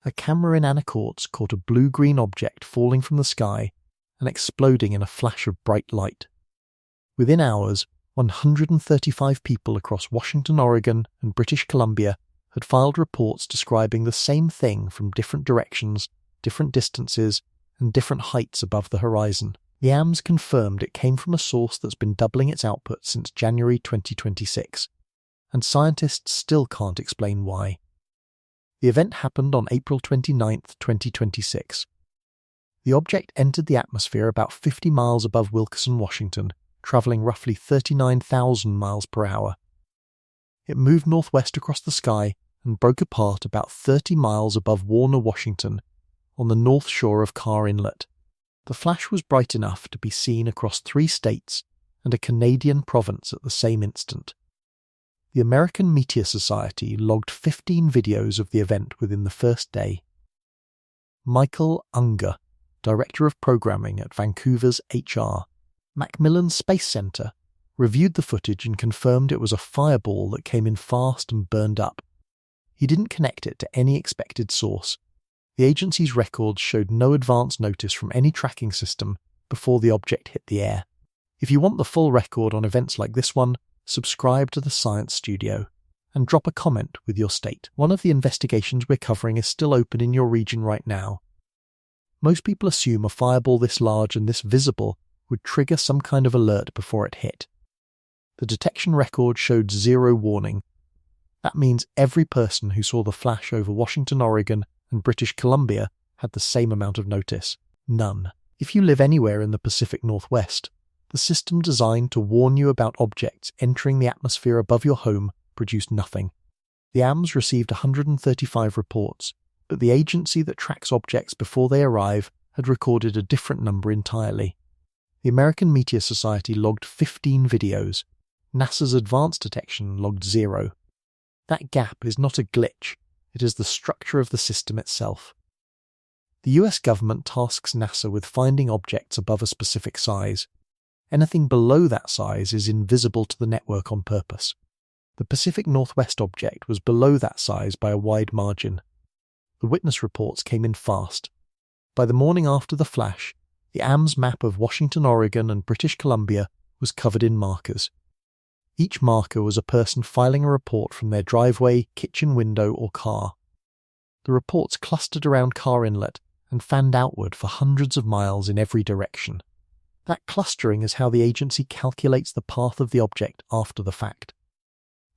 A camera in Anacortes caught a blue-green object falling from the sky and exploding in a flash of bright light. Within hours, 135 people across Washington, Oregon, and British Columbia had filed reports describing the same thing from different directions, different distances, and different heights above the horizon. The AMS confirmed it came from a source that's been doubling its output since January 2026, and scientists still can't explain why. The event happened on April 29, 2026. The object entered the atmosphere about 50 miles above Wilkerson, Washington, travelling roughly 39,000 miles per hour. It moved northwest across the sky and broke apart about 30 miles above Warner, Washington, on the north shore of Carr Inlet. The flash was bright enough to be seen across 3 states and a Canadian province at the same instant. The American Meteor Society logged 15 videos of the event within the first day. Michael Unger, Director of Programming at Vancouver's HR, Macmillan Space Centre, reviewed the footage and confirmed it was a fireball that came in fast and burned up. He didn't connect it to any expected source. The agency's records showed no advance notice from any tracking system before the object hit the air. If you want the full record on events like this one, subscribe to the Science Studio and drop a comment with your state. One of the investigations we're covering is still open in your region right now. Most people assume a fireball this large and this visible would trigger some kind of alert before it hit. The detection record showed 0 warning. That means every person who saw the flash over Washington, Oregon, and British Columbia had the same amount of notice. None. If you live anywhere in the Pacific Northwest, the system designed to warn you about objects entering the atmosphere above your home produced nothing. The AMS received 135 reports, but the agency that tracks objects before they arrive had recorded a different number entirely. The American Meteor Society logged 15 videos. NASA's Advanced Detection logged 0. That gap is not a glitch. It is the structure of the system itself. The US government tasks NASA with finding objects above a specific size. Anything below that size is invisible to the network on purpose. The Pacific Northwest object was below that size by a wide margin. The witness reports came in fast. By the morning after the flash, the AMS map of Washington, Oregon, and British Columbia was covered in markers. Each marker was a person filing a report from their driveway, kitchen window, or car. The reports clustered around Carr Inlet and fanned outward for hundreds of miles in every direction. That clustering is how the agency calculates the path of the object after the fact.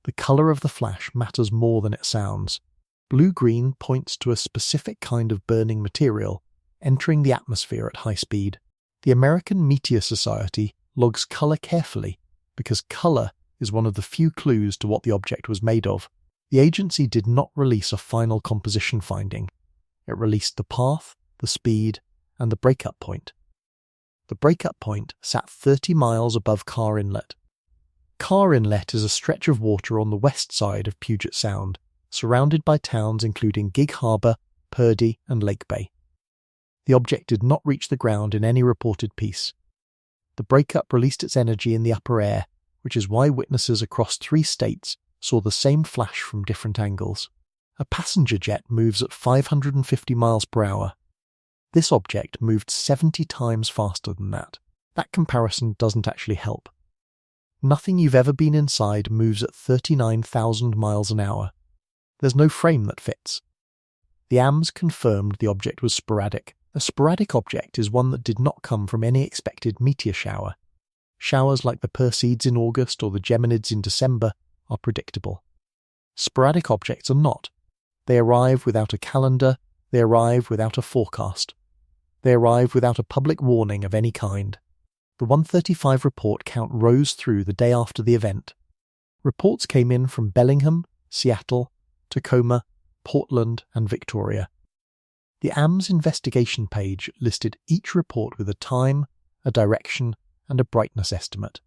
The colour of the flash matters more than it sounds. Blue-green points to a specific kind of burning material entering the atmosphere at high speed. The American Meteor Society logs colour carefully because colour is one of the few clues to what the object was made of. The agency did not release a final composition finding. It released the path, the speed, and the breakup point. The breakup point sat 30 miles above Carr Inlet. Carr Inlet is a stretch of water on the west side of Puget Sound, surrounded by towns including Gig Harbor, Purdy, and Lake Bay. The object did not reach the ground in any reported piece. The breakup released its energy in the upper air, which is why witnesses across 3 states saw the same flash from different angles. A passenger jet moves at 550 miles per hour. This object moved 70 times faster than that. That comparison doesn't actually help. Nothing you've ever been inside moves at 39,000 miles an hour. There's no frame that fits. The AMS confirmed the object was sporadic. A sporadic object is one that did not come from any expected meteor shower. Showers like the Perseids in August or the Geminids in December are predictable. Sporadic objects are not. They arrive without a calendar, they arrive without a forecast. They arrive without a public warning of any kind. The 135 report count rose through the day after the event. Reports came in from Bellingham, Seattle, Tacoma, Portland, and Victoria. The AMS investigation page listed each report with a time, a direction, and a brightness estimate.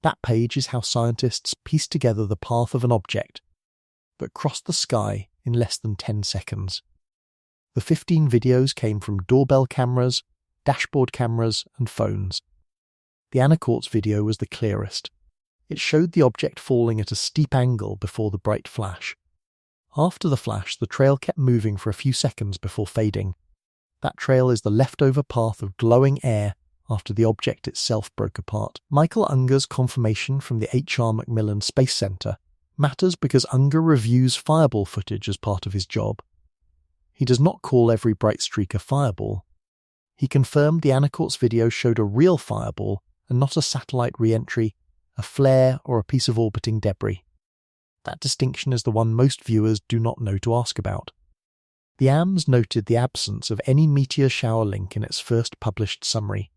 That page is how scientists piece together the path of an object that crossed the sky in less than 10 seconds. The 15 videos came from doorbell cameras, dashboard cameras, and phones. The Anacortes video was the clearest. It showed the object falling at a steep angle before the bright flash. After the flash, the trail kept moving for a few seconds before fading. That trail is the leftover path of glowing air after the object itself broke apart. Michael Unger's confirmation from the H.R. Macmillan Space Center matters because Unger reviews fireball footage as part of his job. He does not call every bright streak a fireball. He confirmed the Anacortes video showed a real fireball and not a satellite re-entry, a flare, or a piece of orbiting debris. That distinction is the one most viewers do not know to ask about. The AMS noted the absence of any meteor shower link in its first published summary.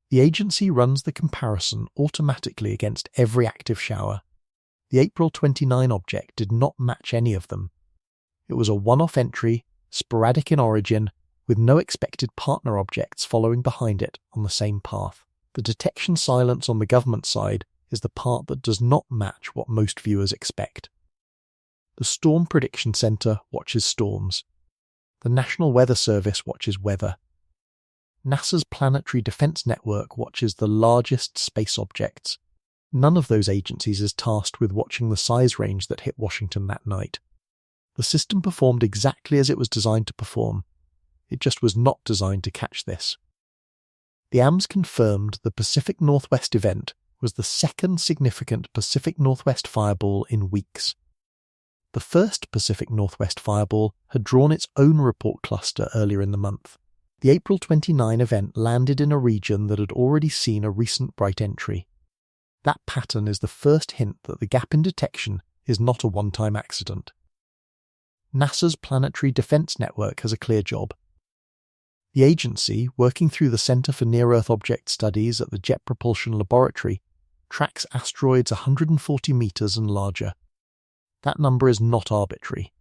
The agency runs the comparison automatically against every active shower. The April 29 object did not match any of them. It was a one-off entry, sporadic in origin, with no expected partner objects following behind it on the same path. The detection silence on the government side is the part that does not match what most viewers expect. The Storm Prediction Center watches storms. The National Weather Service watches weather. NASA's Planetary Defense Network watches the largest space objects. None of those agencies is tasked with watching the size range that hit Washington that night. The system performed exactly as it was designed to perform. It just was not designed to catch this. The AMS confirmed the Pacific Northwest event was the second significant Pacific Northwest fireball in weeks. The first Pacific Northwest fireball had drawn its own report cluster earlier in the month. The April 29 event landed in a region that had already seen a recent bright entry. That pattern is the first hint that the gap in detection is not a one-time accident. NASA's Planetary Defense Network has a clear job. The agency, working through the Center for Near-Earth Object Studies at the Jet Propulsion Laboratory, tracks asteroids 140 meters and larger. That number is not arbitrary.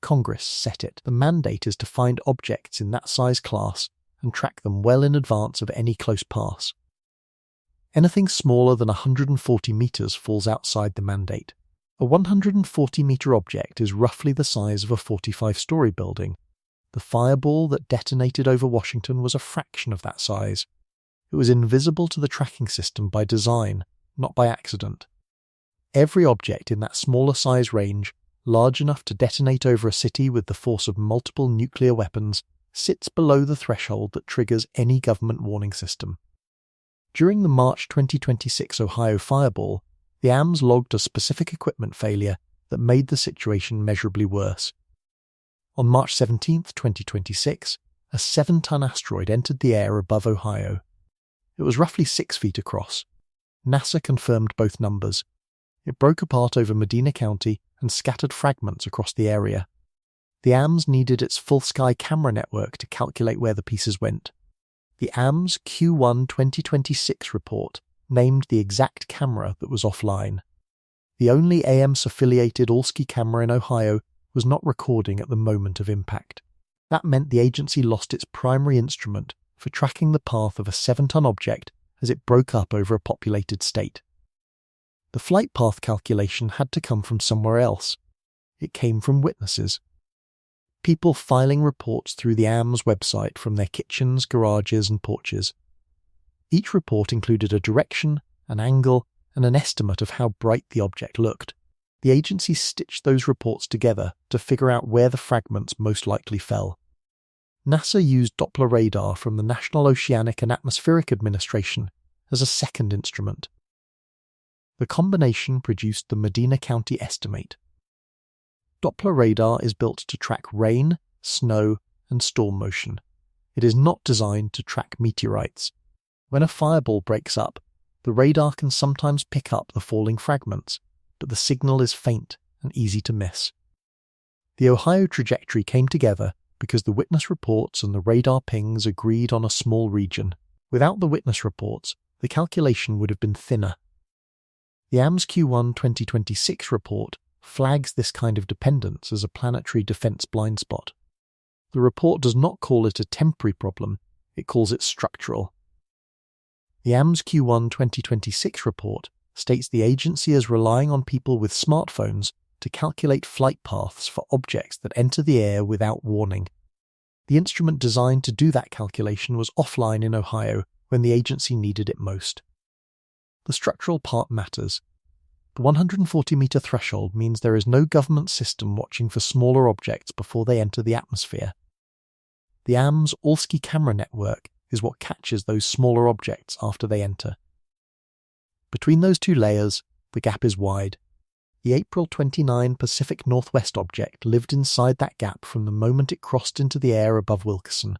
Congress set it. The mandate is to find objects in that size class and track them well in advance of any close pass. Anything smaller than 140 meters falls outside the mandate. A 140-meter object is roughly the size of a 45-story building. The fireball that detonated over Washington was a fraction of that size. It was invisible to the tracking system by design, not by accident. Every object in that smaller size range, large enough to detonate over a city with the force of multiple nuclear weapons, sits below the threshold that triggers any government warning system. During the March 2026 Ohio fireball, the AMS logged a specific equipment failure that made the situation measurably worse. On March 17, 2026, a 7-ton asteroid entered the air above Ohio. It was roughly 6 feet across. NASA confirmed both numbers. It broke apart over Medina County and scattered fragments across the area. The AMS needed its full-sky camera network to calculate where the pieces went. The AMS Q1 2026 report named the exact camera that was offline. The only AMS-affiliated all-ski camera in Ohio was not recording at the moment of impact. That meant the agency lost its primary instrument for tracking the path of a 7-ton object as it broke up over a populated state. The flight path calculation had to come from somewhere else. It came from witnesses. People filing reports through the AMS website from their kitchens, garages, and porches. Each report included a direction, an angle, and an estimate of how bright the object looked. The agency stitched those reports together to figure out where the fragments most likely fell. NASA used Doppler radar from the National Oceanic and Atmospheric Administration as a second instrument. The combination produced the Medina County estimate. Doppler radar is built to track rain, snow, and storm motion. It is not designed to track meteorites. When a fireball breaks up, the radar can sometimes pick up the falling fragments, but the signal is faint and easy to miss. The Ohio trajectory came together because the witness reports and the radar pings agreed on a small region. Without the witness reports, the calculation would have been thinner. The AMS Q1 2026 report flags this kind of dependence as a planetary defense blind spot. The report does not call it a temporary problem, it calls it structural. The AMS Q1 2026 report states the agency is relying on people with smartphones to calculate flight paths for objects that enter the air without warning. The instrument designed to do that calculation was offline in Ohio when the agency needed it most. The structural part matters. The 140-metre threshold means there is no government system watching for smaller objects before they enter the atmosphere. The AMS Allski camera network is what catches those smaller objects after they enter. Between those two layers, the gap is wide. The April 29 Pacific Northwest object lived inside that gap from the moment it crossed into the air above Wilkeson.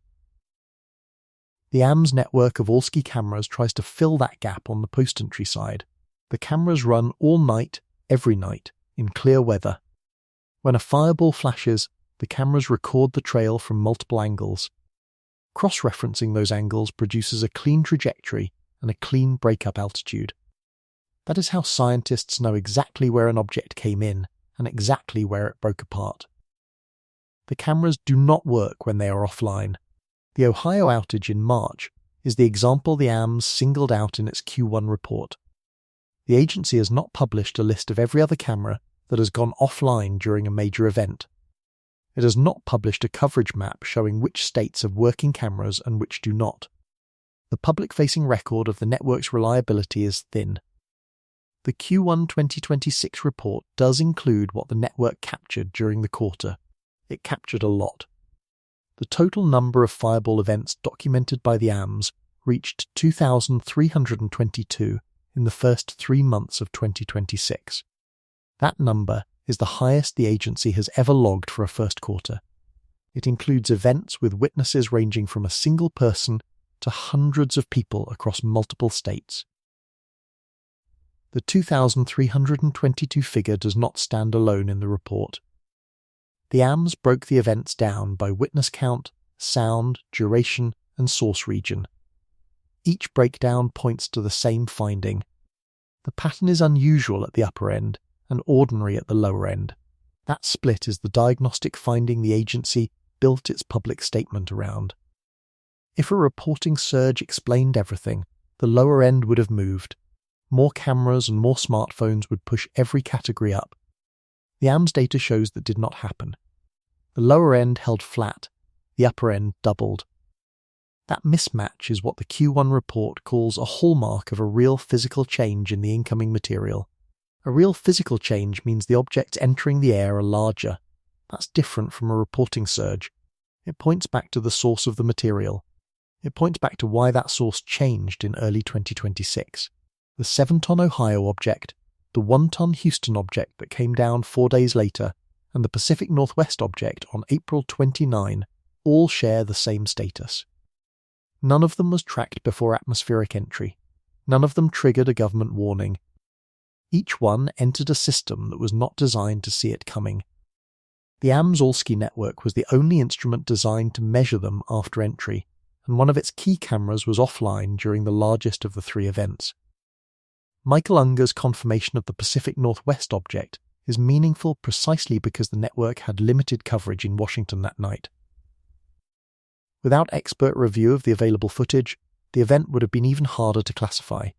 The AMS network of Allski cameras tries to fill that gap on the post-entry side. The cameras run all night, every night, in clear weather. When a fireball flashes, the cameras record the trail from multiple angles. Cross-referencing those angles produces a clean trajectory and a clean breakup altitude. That is how scientists know exactly where an object came in and exactly where it broke apart. The cameras do not work when they are offline. The Ohio outage in March is the example the AMS singled out in its Q1 report. The agency has not published a list of every other camera that has gone offline during a major event. It has not published a coverage map showing which states have working cameras and which do not. The public-facing record of the network's reliability is thin. The Q1 2026 report does include what the network captured during the quarter. It captured a lot. The total number of fireball events documented by the AMS reached 2,322 in the first 3 months of 2026. That number is the highest the agency has ever logged for a first quarter. It includes events with witnesses ranging from a single person to hundreds of people across multiple states. The 2,322 figure does not stand alone in the report. The AMS broke the events down by witness count, sound, duration, and source region. Each breakdown points to the same finding. The pattern is unusual at the upper end and ordinary at the lower end. That split is the diagnostic finding the agency built its public statement around. If a reporting surge explained everything, the lower end would have moved. More cameras and more smartphones would push every category up. The AMS data shows that did not happen. The lower end held flat, the upper end doubled. That mismatch is what the Q1 report calls a hallmark of a real physical change in the incoming material. A real physical change means the objects entering the air are larger. That's different from a reporting surge. It points back to the source of the material. It points back to why that source changed in early 2026. The 7-ton Ohio object, the 1-ton Houston object that came down 4 days later, and the Pacific Northwest object on April 29 all share the same status. None of them was tracked before atmospheric entry. None of them triggered a government warning. Each one entered a system that was not designed to see it coming. The AMS Allski network was the only instrument designed to measure them after entry, and one of its key cameras was offline during the largest of the 3 events. Michael Unger's confirmation of the Pacific Northwest object is meaningful precisely because the network had limited coverage in Washington that night. Without expert review of the available footage, the event would have been even harder to classify.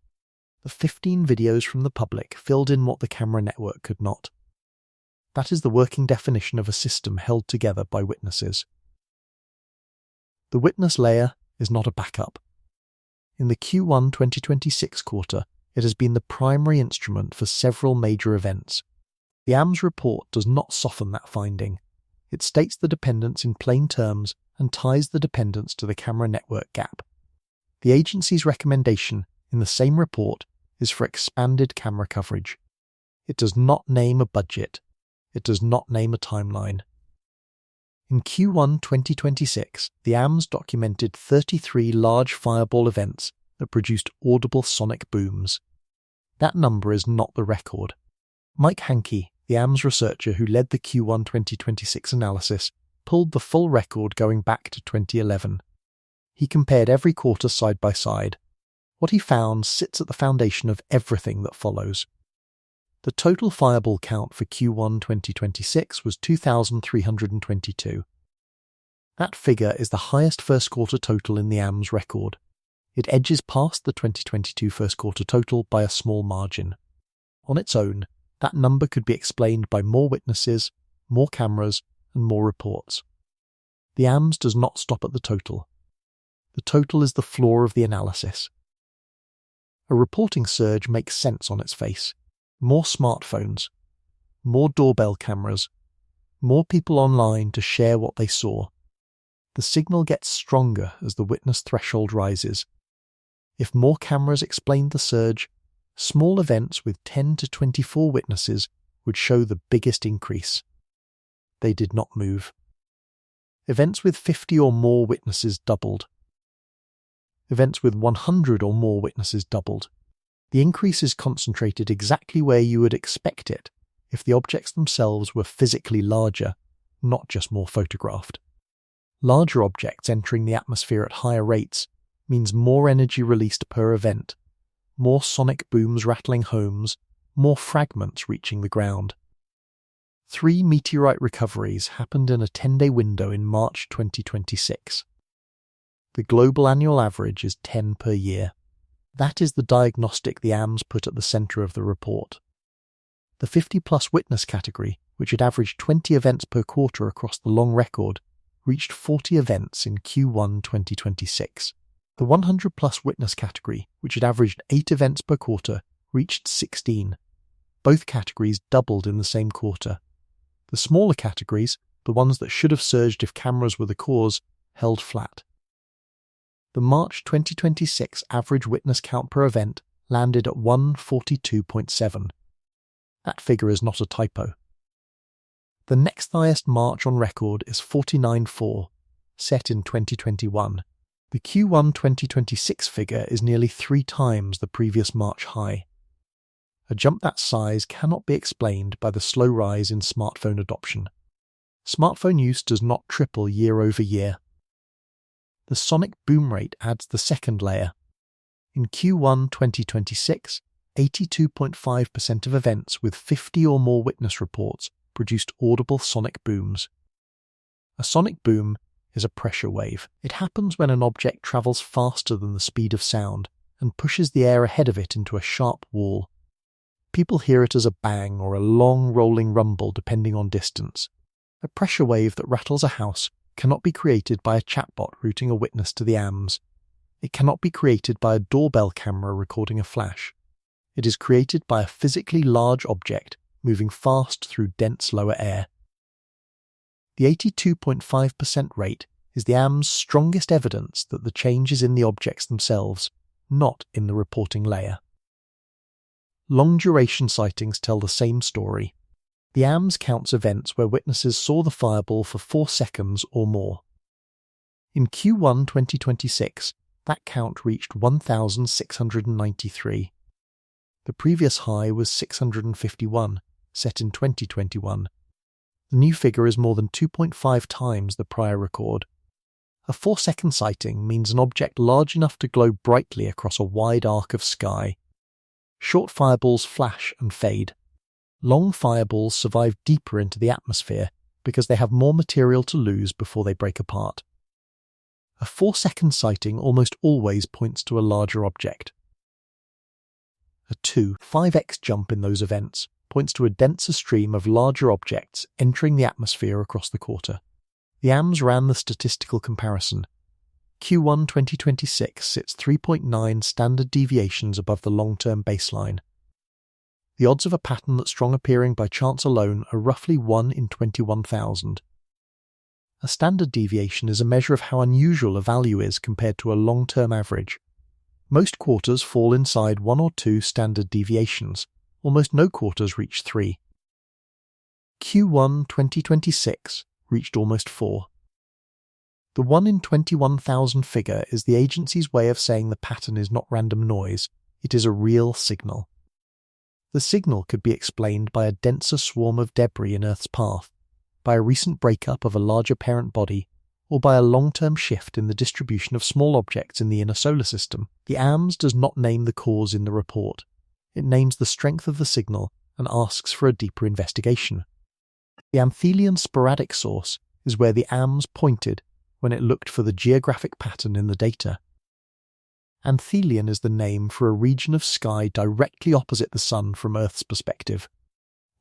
The 15 videos from the public filled in what the camera network could not. That is the working definition of a system held together by witnesses. The witness layer is not a backup. In the Q1 2026 quarter, it has been the primary instrument for several major events. The AMS report does not soften that finding. It states the dependence in plain terms and ties the dependence to the camera network gap. The agency's recommendation in the same report is for expanded camera coverage. It does not name a budget. It does not name a timeline. In Q1 2026, the AMS documented 33 large fireball events that produced audible sonic booms. That number is not the record. Mike Hankey, the AMS researcher who led the Q1 2026 analysis, pulled the full record going back to 2011. He compared every quarter side by side. What he found sits at the foundation of everything that follows. The total fireball count for Q1 2026 was 2,322. That figure is the highest first quarter total in the AMS record. It edges past the 2022 first quarter total by a small margin. On its own, that number could be explained by more witnesses, more cameras, and more reports. The AMS does not stop at the total. The total is the floor of the analysis. A reporting surge makes sense on its face. More smartphones, more doorbell cameras, more people online to share what they saw. The signal gets stronger as the witness threshold rises. If more cameras explained the surge, small events with 10 to 24 witnesses would show the biggest increase. They did not move. Events with 50 or more witnesses doubled. Events with 100 or more witnesses doubled. The increase is concentrated exactly where you would expect it if the objects themselves were physically larger, not just more photographed. Larger objects entering the atmosphere at higher rates means more energy released per event, more sonic booms rattling homes, more fragments reaching the ground. 3 meteorite recoveries happened in a 10-day window in March 2026. The global annual average is 10 per year. That is the diagnostic the AMS put at the centre of the report. The 50-plus witness category, which had averaged 20 events per quarter across the long record, reached 40 events in Q1 2026. The 100-plus witness category, which had averaged 8 events per quarter, reached 16. Both categories doubled in the same quarter. The smaller categories, the ones that should have surged if cameras were the cause, held flat. The March 2026 average witness count per event landed at 142.7. That figure is not a typo. The next highest March on record is 49.4, set in 2021. The Q1 2026 figure is nearly 3 times the previous March high. A jump that size cannot be explained by the slow rise in smartphone adoption. Smartphone use does not triple year over year. The sonic boom rate adds the second layer. In Q1 2026, 82.5% of events with 50 or more witness reports produced audible sonic booms. A sonic boom is a pressure wave. It happens when an object travels faster than the speed of sound and pushes the air ahead of it into a sharp wall. People hear it as a bang or a long rolling rumble depending on distance. A pressure wave that rattles a house cannot be created by a chatbot routing a witness to the AMS. It cannot be created by a doorbell camera recording a flash. It is created by a physically large object moving fast through dense lower air. The 82.5% rate is the AMS' strongest evidence that the change is in the objects themselves, not in the reporting layer. Long-duration sightings tell the same story. The AMS counts events where witnesses saw the fireball for 4 seconds or more. In Q1 2026, that count reached 1,693. The previous high was 651, set in 2021. The new figure is more than 2.5 times the prior record. A 4-second sighting means an object large enough to glow brightly across a wide arc of sky. Short fireballs flash and fade. Long fireballs survive deeper into the atmosphere because they have more material to lose before they break apart. A 4-second sighting almost always points to a larger object. A 5x jump in those events points to a denser stream of larger objects entering the atmosphere across the quarter. The AMS ran the statistical comparison. Q1 2026 sits 3.9 standard deviations above the long-term baseline. The odds of a pattern that's strong appearing by chance alone are roughly 1 in 21,000. A standard deviation is a measure of how unusual a value is compared to a long-term average. Most quarters fall inside 1 or 2 standard deviations. Almost no quarters reach 3. Q1 2026 reached almost 4. The 1 in 21,000 figure is the agency's way of saying the pattern is not random noise, it is a real signal. The signal could be explained by a denser swarm of debris in Earth's path, by a recent breakup of a larger parent body, or by a long-term shift in the distribution of small objects in the inner solar system. The AMS does not name the cause in the report. It names the strength of the signal and asks for a deeper investigation. The anthelion sporadic source is where the AMS pointed when it looked for the geographic pattern in the data. Anthelion is the name for a region of sky directly opposite the Sun from Earth's perspective.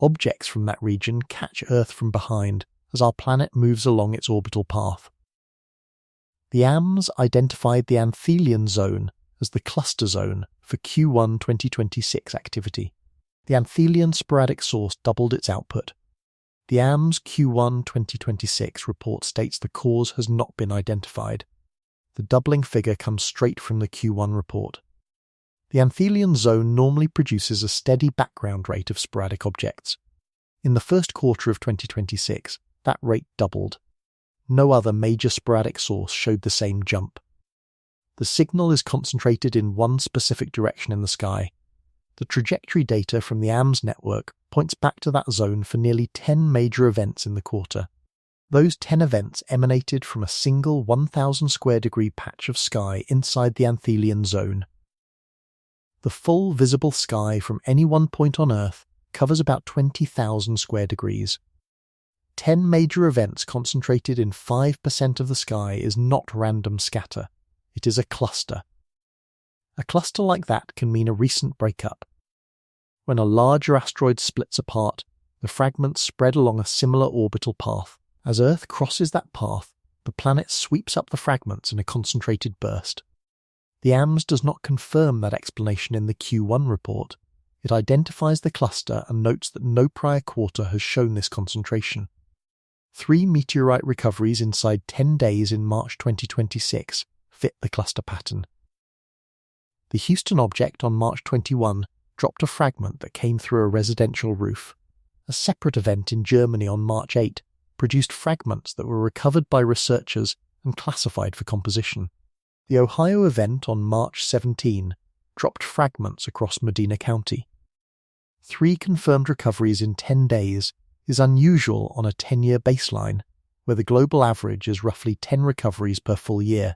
Objects from that region catch Earth from behind as our planet moves along its orbital path. The AMS identified the anthelion zone as the cluster zone for Q1 2026 activity. The anthelion sporadic source doubled its output. The AMS Q1 2026 report states the cause has not been identified. The doubling figure comes straight from the Q1 report. The anthelion zone normally produces a steady background rate of sporadic objects. In the first quarter of 2026, that rate doubled. No other major sporadic source showed the same jump. The signal is concentrated in one specific direction in the sky. The trajectory data from the AMS network points back to that zone for nearly 10 major events in the quarter. Those 10 events emanated from a single 1,000 square degree patch of sky inside the anthelion zone. The full visible sky from any one point on Earth covers about 20,000 square degrees. 10 major events concentrated in 5% of the sky is not random scatter. It is a cluster. A cluster like that can mean a recent breakup. When a larger asteroid splits apart, the fragments spread along a similar orbital path. As Earth crosses that path, the planet sweeps up the fragments in a concentrated burst. The AMS does not confirm that explanation in the Q1 report. It identifies the cluster and notes that no prior quarter has shown this concentration. 3 meteorite recoveries inside 10 days in March 2026 fit the cluster pattern. The Houston object on March 21 dropped a fragment that came through a residential roof. A separate event in Germany on March 8 produced fragments that were recovered by researchers and classified for composition. The Ohio event on March 17 dropped fragments across Medina County. 3 confirmed recoveries in 10 days is unusual on a 10-year baseline, where the global average is roughly 10 recoveries per full year.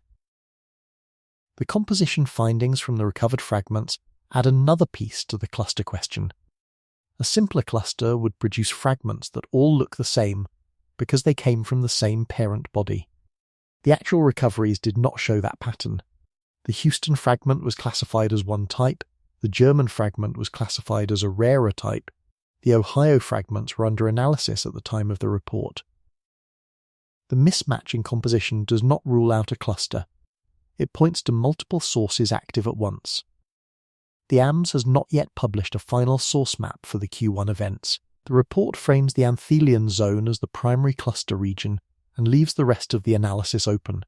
The composition findings from the recovered fragments add another piece to the cluster question. A simpler cluster would produce fragments that all look the same because they came from the same parent body. The actual recoveries did not show that pattern. The Houston fragment was classified as one type, the German fragment was classified as a rarer type, the Ohio fragments were under analysis at the time of the report. The mismatch in composition does not rule out a cluster. It points to multiple sources active at once. The AMS has not yet published a final source map for the Q1 events. The report frames the anthelion zone as the primary cluster region and leaves the rest of the analysis open.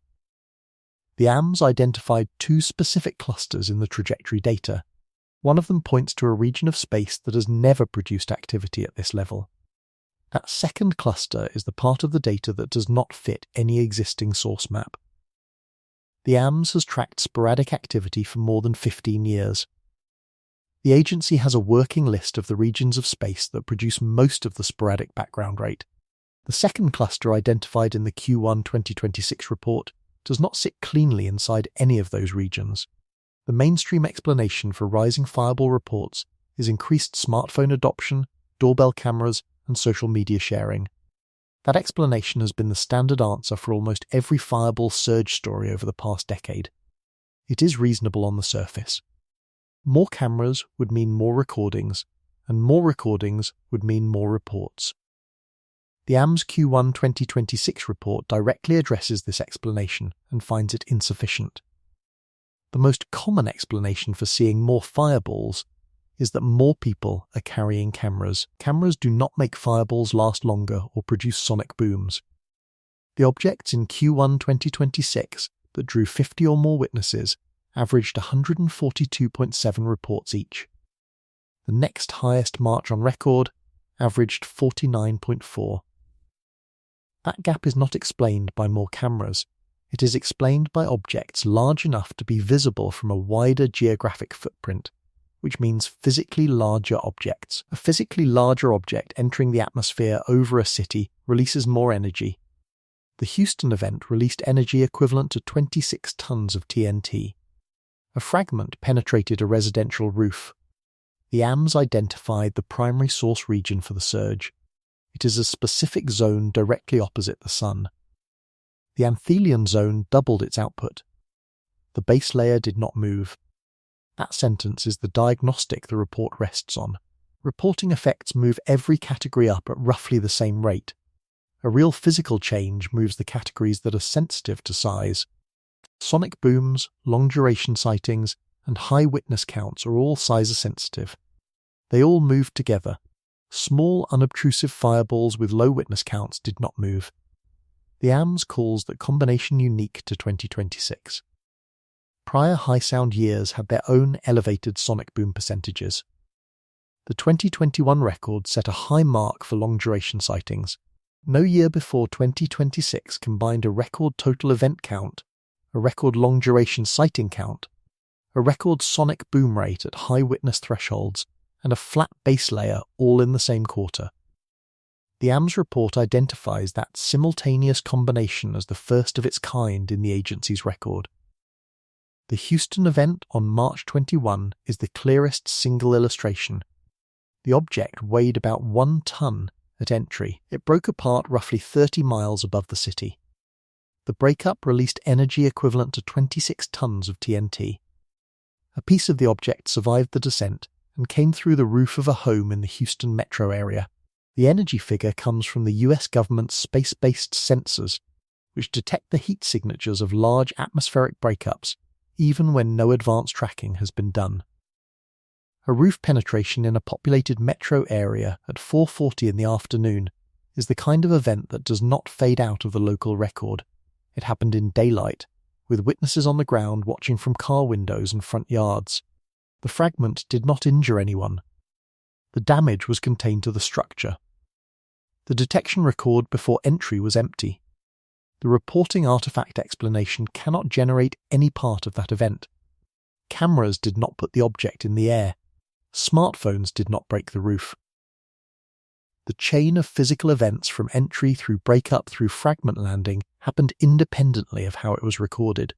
The AMS identified 2 specific clusters in the trajectory data. One of them points to a region of space that has never produced activity at this level. That second cluster is the part of the data that does not fit any existing source map. The AMS has tracked sporadic activity for more than 15 years. The agency has a working list of the regions of space that produce most of the sporadic background rate. The second cluster identified in the Q1 2026 report does not sit cleanly inside any of those regions. The mainstream explanation for rising fireball reports is increased smartphone adoption, doorbell cameras, and social media sharing. That explanation has been the standard answer for almost every fireball surge story over the past decade. It is reasonable on the surface. More cameras would mean more recordings, and more recordings would mean more reports. The AMS Q1 2026 report directly addresses this explanation and finds it insufficient. The most common explanation for seeing more fireballs is that more people are carrying cameras. Cameras do not make fireballs last longer or produce sonic booms. The objects in Q1 2026 that drew 50 or more witnesses averaged 142.7 reports each. The next highest March on record averaged 49.4. That gap is not explained by more cameras. It is explained by objects large enough to be visible from a wider geographic footprint, which means physically larger objects. A physically larger object entering the atmosphere over a city releases more energy. The Houston event released energy equivalent to 26 tons of TNT. A fragment penetrated a residential roof. The AMS identified the primary source region for the surge. It is a specific zone directly opposite the Sun. The anthelion zone doubled its output. The base layer did not move. That sentence is the diagnostic the report rests on. Reporting effects move every category up at roughly the same rate. A real physical change moves the categories that are sensitive to size. Sonic booms, long-duration sightings, and high witness counts are all size-sensitive. They all moved together. Small, unobtrusive fireballs with low witness counts did not move. The AMS calls that combination unique to 2026. Prior high-sound years had their own elevated sonic boom percentages. The 2021 record set a high mark for long-duration sightings. No year before 2026 combined a record total event count, a record long-duration sighting count, a record sonic boom rate at high witness thresholds, and a flat base layer all in the same quarter. The AMS report identifies that simultaneous combination as the first of its kind in the agency's record. The Houston event on March 21 is the clearest single illustration. The object weighed about 1 ton at entry. It broke apart roughly 30 miles above the city. The breakup released energy equivalent to 26 tons of TNT. A piece of the object survived the descent and came through the roof of a home in the Houston metro area. The energy figure comes from the US government's space-based sensors, which detect the heat signatures of large atmospheric breakups, even when no advanced tracking has been done. A roof penetration in a populated metro area at 4:40 in the afternoon is the kind of event that does not fade out of the local record. It happened in daylight, with witnesses on the ground watching from car windows and front yards. The fragment did not injure anyone. The damage was contained to the structure. The detection record before entry was empty. The reporting artifact explanation cannot generate any part of that event. Cameras did not put the object in the air. Smartphones did not break the roof. The chain of physical events from entry through breakup through fragment landing happened independently of how it was recorded.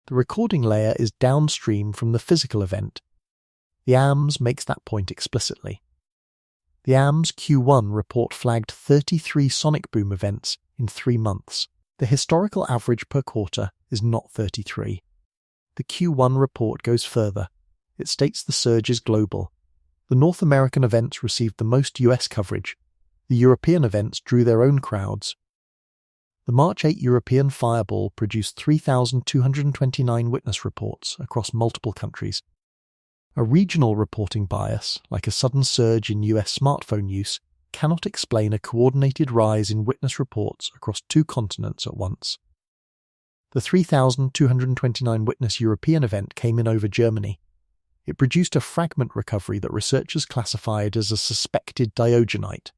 The recording layer is downstream from the physical event. The AMS makes that point explicitly. The AMS Q1 report flagged 33 sonic boom events in 3 months. The historical average per quarter is not 33. The Q1 report goes further. It states the surge is global. The North American events received the most US coverage. The European events drew their own crowds. The March 8 European fireball produced 3,229 witness reports across multiple countries. A regional reporting bias, like a sudden surge in US smartphone use, cannot explain a coordinated rise in witness reports across 2 continents at once. The 3,229 witness European event came in over Germany. It produced a fragment recovery that researchers classified as a suspected diogenite.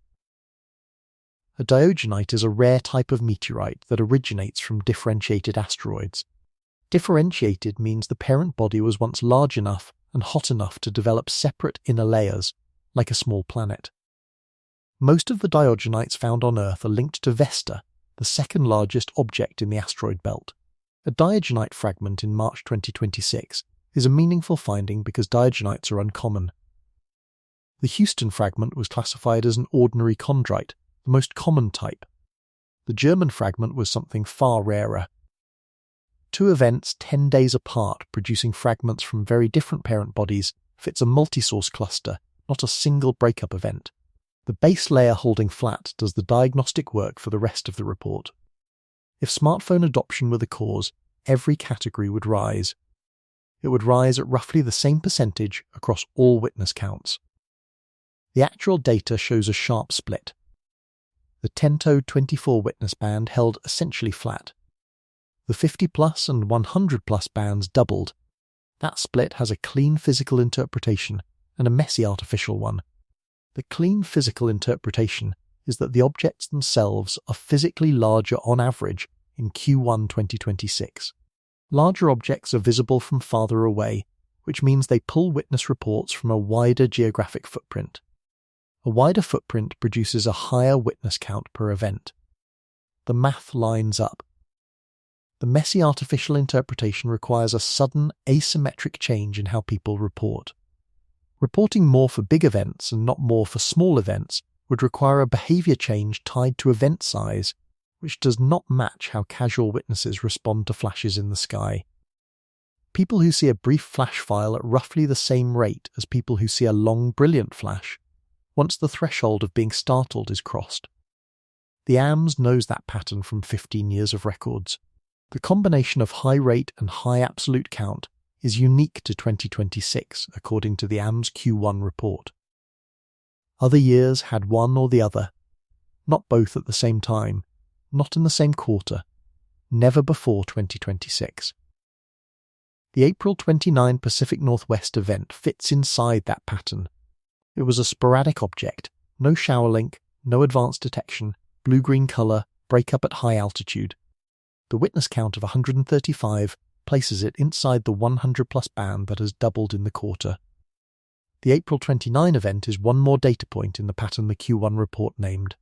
A diogenite is a rare type of meteorite that originates from differentiated asteroids. Differentiated means the parent body was once large enough and hot enough to develop separate inner layers, like a small planet. Most of the diogenites found on Earth are linked to Vesta, the second largest object in the asteroid belt. A diogenite fragment in March 2026 is a meaningful finding because diogenites are uncommon. The Houston fragment was classified as an ordinary chondrite, the most common type. The German fragment was something far rarer. 2 events 10 days apart producing fragments from very different parent bodies fits a multi-source cluster, not a single breakup event. The base layer holding flat does the diagnostic work for the rest of the report. If smartphone adoption were the cause, every category would rise. It would rise at roughly the same percentage across all witness counts. The actual data shows a sharp split. The 10-toed 24 witness band held essentially flat. The 50-plus and 100-plus bands doubled. That split has a clean physical interpretation and a messy artificial one. The clean physical interpretation is that the objects themselves are physically larger on average in Q1 2026. Larger objects are visible from farther away, which means they pull witness reports from a wider geographic footprint. A wider footprint produces a higher witness count per event. The math lines up. The messy artificial interpretation requires a sudden, asymmetric change in how people report. Reporting more for big events and not more for small events would require a behavior change tied to event size, which does not match how casual witnesses respond to flashes in the sky. People who see a brief flash file at roughly the same rate as people who see a long, brilliant flash, once the threshold of being startled is crossed. The AMS knows that pattern from 15 years of records. The combination of high rate and high absolute count is unique to 2026, according to the AMS Q1 report. Other years had one or the other. Not both at the same time, not in the same quarter, never before 2026. The April 29 Pacific Northwest event fits inside that pattern. It was a sporadic object, no shower link, no advanced detection, blue-green colour, breakup at high altitude. The witness count of 135 places it inside the 100-plus band that has doubled in the quarter. The April 29 event is one more data point in the pattern the Q1 report named.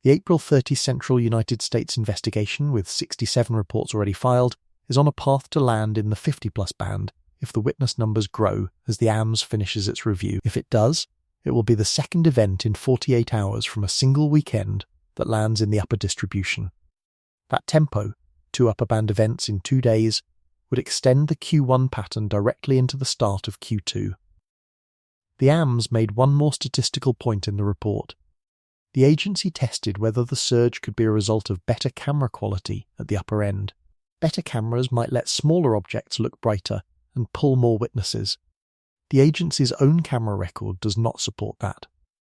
The April 30 Central United States investigation, with 67 reports already filed, is on a path to land in the 50-plus band if the witness numbers grow as the AMS finishes its review. If it does, it will be the second event in 48 hours from a single weekend that lands in the upper distribution. That tempo, 2 upper band events in 2 days, would extend the Q1 pattern directly into the start of Q2. The AMS made one more statistical point in the report. The agency tested whether the surge could be a result of better camera quality at the upper end. Better cameras might let smaller objects look brighter and pull more witnesses. The agency's own camera record does not support that.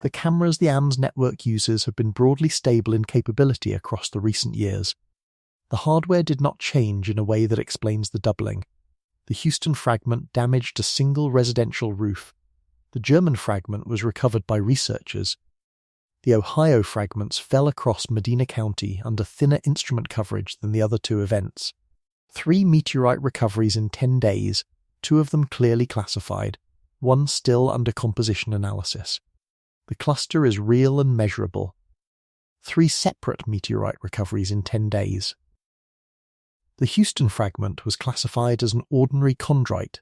The cameras the AMS network uses have been broadly stable in capability across the recent years. The hardware did not change in a way that explains the doubling. The Houston fragment damaged a single residential roof. The German fragment was recovered by researchers. The Ohio fragments fell across Medina County under thinner instrument coverage than the other 2 events. 3 meteorite recoveries in 10 days, 2 of them clearly classified, 1 still under composition analysis. The cluster is real and measurable. 3 separate meteorite recoveries in 10 days. The Houston fragment was classified as an ordinary chondrite.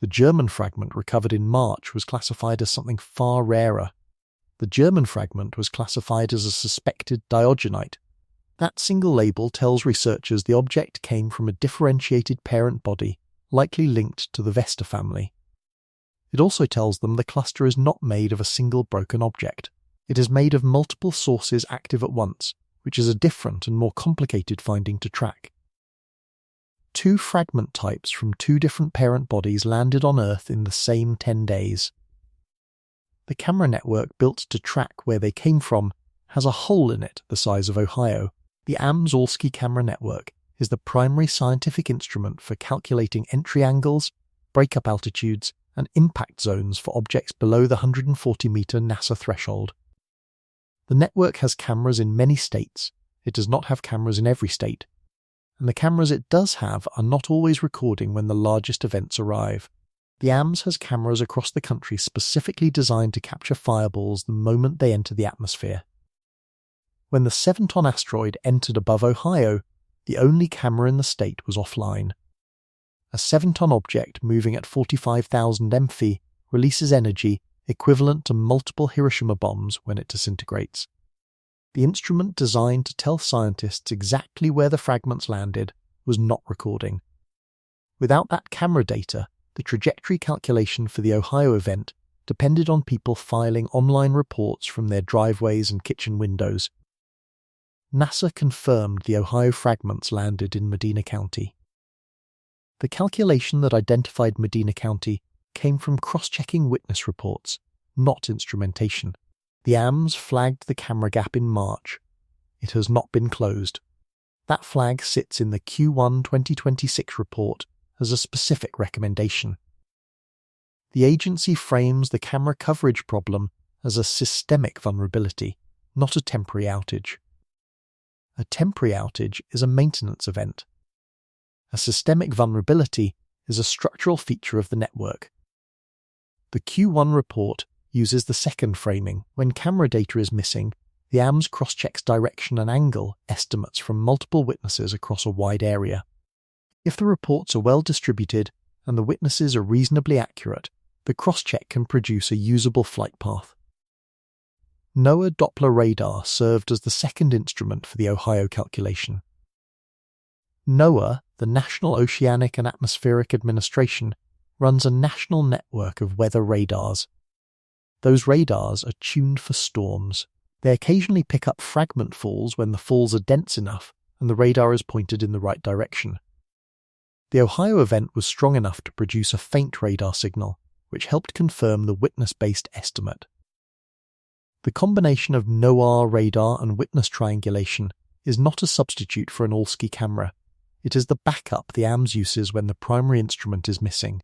The German fragment recovered in March was classified as something far rarer. The German fragment was classified as a suspected diogenite. That single label tells researchers the object came from a differentiated parent body, likely linked to the Vesta family. It also tells them the cluster is not made of a single broken object. It is made of multiple sources active at once, which is a different and more complicated finding to track. 2 fragment types from 2 different parent bodies landed on Earth in the same 10 days. The camera network built to track where they came from has a hole in it the size of Ohio. The AMS Allski camera network is the primary scientific instrument for calculating entry angles, breakup altitudes, and impact zones for objects below the 140-meter NASA threshold. The network has cameras in many states. It does not have cameras in every state. And the cameras it does have are not always recording when the largest events arrive. The AMS has cameras across the country specifically designed to capture fireballs the moment they enter the atmosphere. When the 7-ton asteroid entered above Ohio, the only camera in the state was offline. A 7-ton object moving at 45,000 MV releases energy equivalent to multiple Hiroshima bombs when it disintegrates. The instrument designed to tell scientists exactly where the fragments landed was not recording. Without that camera data, the trajectory calculation for the Ohio event depended on people filing online reports from their driveways and kitchen windows. NASA confirmed the Ohio fragments landed in Medina County. The calculation that identified Medina County came from cross-checking witness reports, not instrumentation. The AMS flagged the camera gap in March. It has not been closed. That flag sits in the Q1 2026 report as a specific recommendation. The agency frames the camera coverage problem as a systemic vulnerability, not a temporary outage. A temporary outage is a maintenance event. A systemic vulnerability is a structural feature of the network. The Q1 report uses the second framing. When camera data is missing, the AMS cross-checks direction and angle estimates from multiple witnesses across a wide area. If the reports are well distributed and the witnesses are reasonably accurate, the cross-check can produce a usable flight path. NOAA Doppler radar served as the second instrument for the Ohio calculation. NOAA, the National Oceanic and Atmospheric Administration, runs a national network of weather radars. Those radars are tuned for storms. They occasionally pick up fragment falls when the falls are dense enough and the radar is pointed in the right direction. The Ohio event was strong enough to produce a faint radar signal, which helped confirm the witness-based estimate. The combination of NOAA radar and witness triangulation is not a substitute for an all-ski camera. It is the backup the AMS uses when the primary instrument is missing.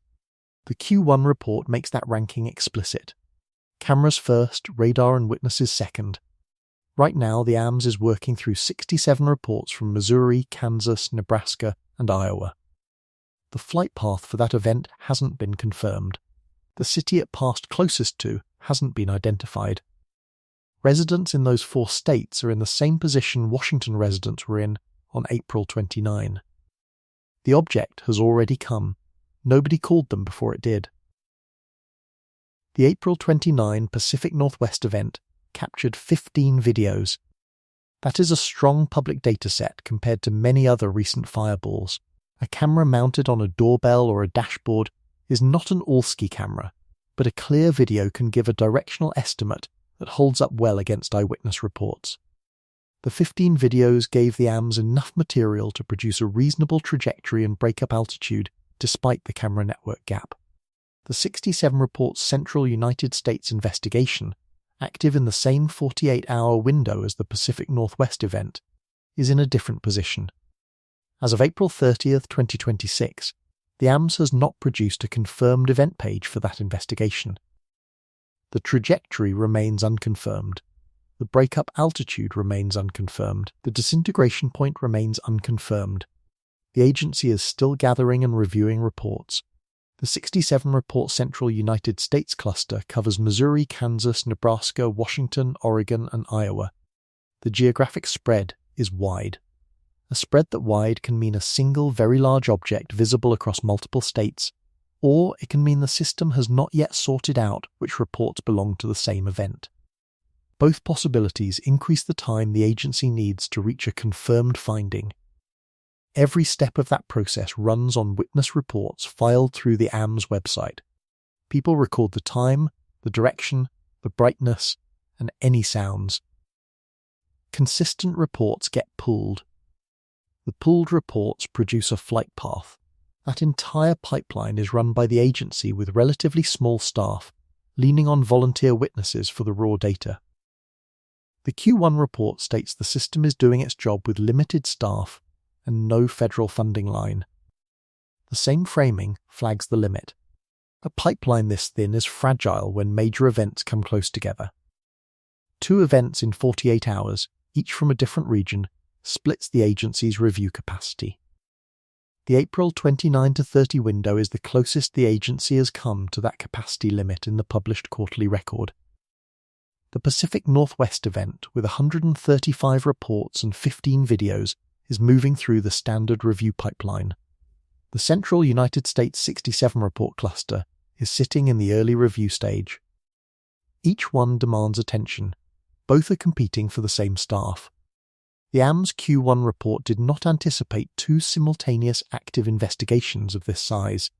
The Q1 report makes that ranking explicit. Cameras first, radar and witnesses second. Right now, the AMS is working through 67 reports from Missouri, Kansas, Nebraska, and Iowa. The flight path for that event hasn't been confirmed. The city it passed closest to hasn't been identified. Residents in those 4 states are in the same position Washington residents were in on April 29. The object has already come. Nobody called them before it did. The April 29 Pacific Northwest event captured 15 videos. That is a strong public dataset compared to many other recent fireballs. A camera mounted on a doorbell or a dashboard is not an all-ski camera, but a clear video can give a directional estimate that holds up well against eyewitness reports. The 15 videos gave the AMS enough material to produce a reasonable trajectory and breakup altitude despite the camera network gap. The 67 reports Central United States investigation, active in the same 48-hour window as the Pacific Northwest event, is in a different position. As of April 30th, 2026, the AMS has not produced a confirmed event page for that investigation. The trajectory remains unconfirmed. The breakup altitude remains unconfirmed. The disintegration point remains unconfirmed. The agency is still gathering and reviewing reports. The 67 report Central United States cluster covers Missouri, Kansas, Nebraska, Washington, Oregon, and Iowa. The geographic spread is wide. A spread that wide can mean a single very large object visible across multiple states, or it can mean the system has not yet sorted out which reports belong to the same event. Both possibilities increase the time the agency needs to reach a confirmed finding. Every step of that process runs on witness reports filed through the AMS website. People record the time, the direction, the brightness, and any sounds. Consistent reports get pooled. The pooled reports produce a flight path. That entire pipeline is run by the agency with relatively small staff, leaning on volunteer witnesses for the raw data. The Q1 report states the system is doing its job with limited staff and no federal funding line. The same framing flags the limit. A pipeline this thin is fragile when major events come close together. 2 events in 48 hours, each from a different region, splits the agency's review capacity. The April 29 to 30 window is the closest the agency has come to that capacity limit in the published quarterly record. The Pacific Northwest event, with 135 reports and 15 videos, is moving through the standard review pipeline. The Central United States 67 report cluster is sitting in the early review stage. Each one demands attention. Both are competing for the same staff. The AMS Q1 report did not anticipate 2 simultaneous active investigations of this size.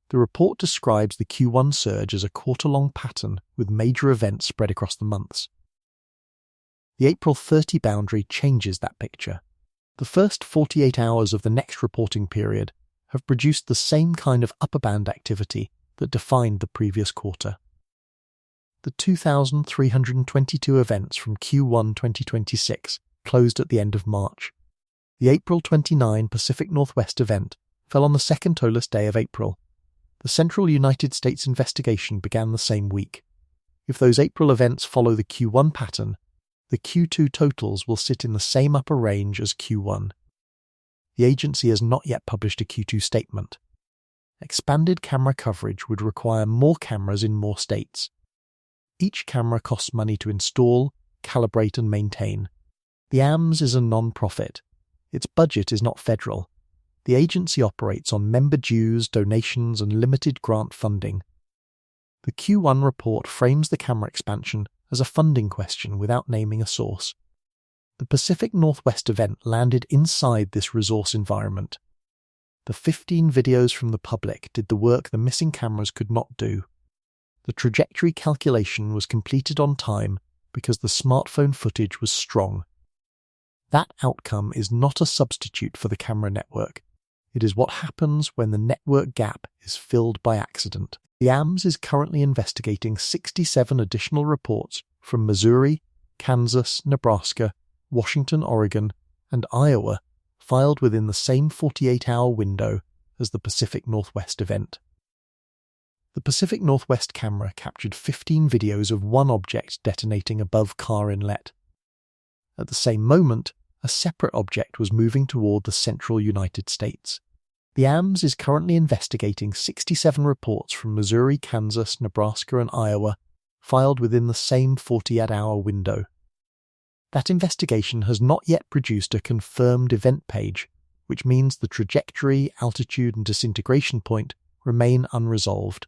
The report describes the Q1 surge as a quarter-long pattern with major events spread across the months. The April 30 boundary changes that picture. The first 48 hours of the next reporting period have produced the same kind of upper band activity that defined the previous quarter. The 2,322 events from Q1 2026 closed at the end of March. The April 29 Pacific Northwest event fell on the second tolus day of April. The Central United States investigation began the same week. If those April events follow the Q1 pattern, the Q2 totals will sit in the same upper range as Q1. The agency has not yet published a Q2 statement. Expanded camera coverage would require more cameras in more states. Each camera costs money to install, calibrate and maintain. The AMS is a non-profit. Its budget is not federal. The agency operates on member dues, donations and limited grant funding. The Q1 report frames the camera expansion as a funding question without naming a source. The Pacific Northwest event landed inside this resource environment. The 15 videos from the public did the work the missing cameras could not do. The trajectory calculation was completed on time because the smartphone footage was strong. That outcome is not a substitute for the camera network. It is what happens when the network gap is filled by accident. The AMS is currently investigating 67 additional reports from Missouri, Kansas, Nebraska, Washington, Oregon, and Iowa filed within the same 48-hour window as the Pacific Northwest event. The Pacific Northwest camera captured 15 videos of one object detonating above Carr Inlet. At the same moment, a separate object was moving toward the central United States. The AMS is currently investigating 67 reports from Missouri, Kansas, Nebraska, and Iowa, filed within the same 48-hour window. That investigation has not yet produced a confirmed event page, which means the trajectory, altitude, and disintegration point remain unresolved.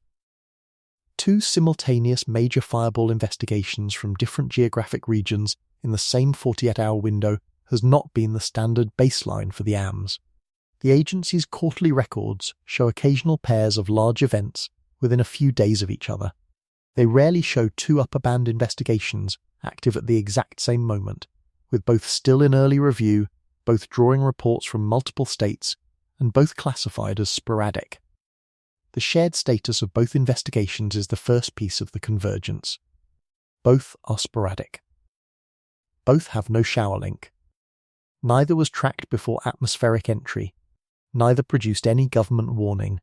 Two simultaneous major fireball investigations from different geographic regions in the same 48-hour window has not been the standard baseline for the AMS. The agency's quarterly records show occasional pairs of large events within a few days of each other. They rarely show two upper band investigations active at the exact same moment, with both still in early review, both drawing reports from multiple states, and both classified as sporadic. The shared status of both investigations is the first piece of the convergence. Both are sporadic. Both have no shower link. Neither was tracked before atmospheric entry. Neither produced any government warning.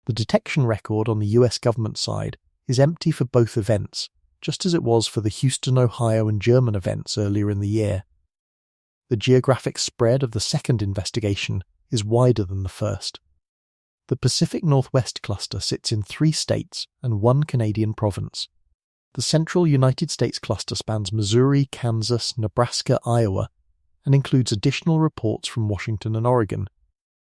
The detection record on the US government side is empty for both events, just as it was for the Houston, Ohio and German events earlier in the year. The geographic spread of the second investigation is wider than the first. The Pacific Northwest cluster sits in 3 states and 1 Canadian province. The central United States cluster spans Missouri, Kansas, Nebraska, Iowa, and includes additional reports from Washington and Oregon.